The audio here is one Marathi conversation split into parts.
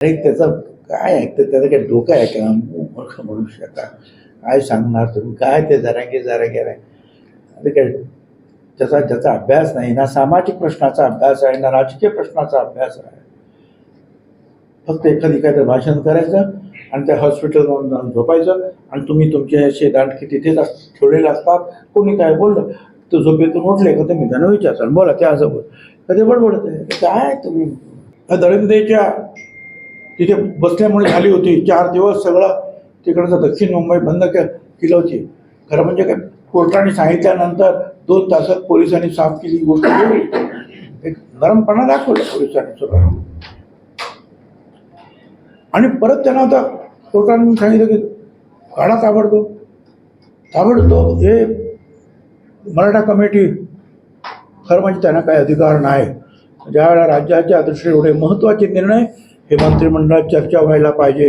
अरे त्याचं काय ऐकतं, त्याचं काय डोकं आहे का? मूर्ख मनुष्य का? काय सांगणार तुम्ही? काय ते जरांगे अरे काय ज्याचा अभ्यास नाही ना, सामाजिक प्रश्नाचा अभ्यास आहे ना, राजकीय प्रश्नाचा अभ्यास आहे. फक्त एखादी काय भाषण करायचं आणि त्या हॉस्पिटलमध्ये जाऊन झोपायचं आणि तुम्ही तुमचे असे दांडके तिथेच ठेवलेले असतात. कोणी काय बोललं तर झोपेतून उठले का तुम्ही त्यांना विचारचाल, बोला त्या असं बोल, कधी बडबडत आहे काय तुम्ही. दळिंदेच्या तिथे बसल्यामुळे झाली होती 4 दिवस सगळं तिकडचं दक्षिण मुंबई बंद केलं होती. खरं म्हणजे काय, कोर्टाने सांगितल्यानंतर 2 तासात पोलिसांनी साफ केली ही गोष्ट वेगळी. एक नरमपणा दाखवला पोलिसांनी सुद्धा. आणि परत त्यांना आता कोर्टाने सांगितलं की काढा ताबडतोब हे मराठा कमिटी. खरं म्हणजे त्यांना काही अधिकार नाही. ज्यावेळेला राज्याच्या दृष्टीने एवढे महत्त्वाचे निर्णय हे मंत्रिमंडळात चर्चा व्हायला पाहिजे,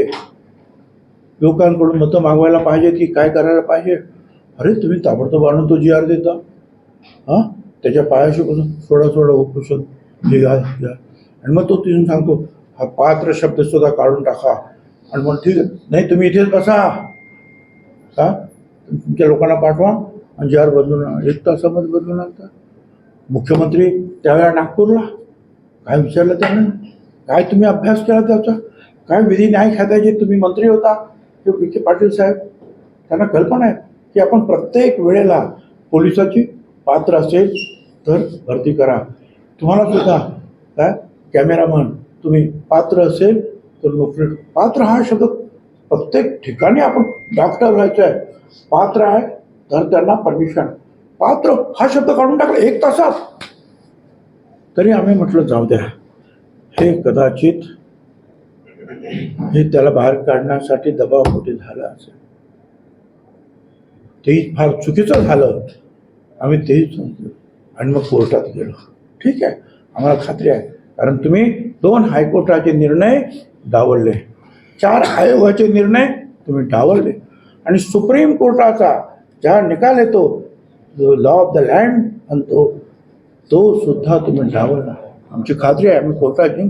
लोकांकडून मतं मागवायला पाहिजे की काय करायला पाहिजे. अरे तुम्ही ताबडतोब आणून तो GR देता. हां, त्याच्या पायाशी बसून सोडा उपोषण हे आणि मग तो तिथून सांगतो हा पात्र शब्द सुद्धा काढून टाका. आणि मग ठीक आहे, नाही तुम्ही इथेच बसा, का तुमच्या लोकांना पाठवा आणि GR बदलून 1 तासामध्ये बदलून आणता. मुख्यमंत्री त्यावेळेला नागपूरला काय विचारलं त्यांना, काय तुम्ही अभ्यास केला त्याचा, काय विधी न्याय खात्याचे तुम्ही मंत्री होता हे विखे पाटील साहेब. त्यांना कल्पना आहे की आपण प्रत्येक वेळेला पोलिसाची पात्र असेल तर भरती करा. तुम्हाला सुद्धा काय कॅमेरामन तुम्ही पात्र असेल तर नोकरी. पात्र हा शब्द प्रत्येक ठिकाणी, आपण डॉक्टर व्हायचं आहे पात्र आहे तर त्यांना परमिशन. पात्र हा शब्द काढून टाकला 1 तासात. तरी आम्ही म्हटलं जाऊ द्या, हे कदाचित हे त्याला बाहेर काढण्यासाठी दबावपोटी झालं असेल. तेही फार चुकीचं झालं. आम्ही तेही समजलो आणि मग कोर्टात गेलो. ठीक आहे, आम्हाला खात्री आहे, कारण तुम्ही 2 हायकोर्टाचे निर्णय डावलले, 4 आयोगाचे निर्णय तुम्ही डावलले आणि सुप्रीम कोर्टाचा ज्या निकाल येतो लॉ ऑफ द लँड आणि तो सुद्धा तुम्ही डावलला. आमची खात्री आहे आम्ही कोर्टात जिंकू.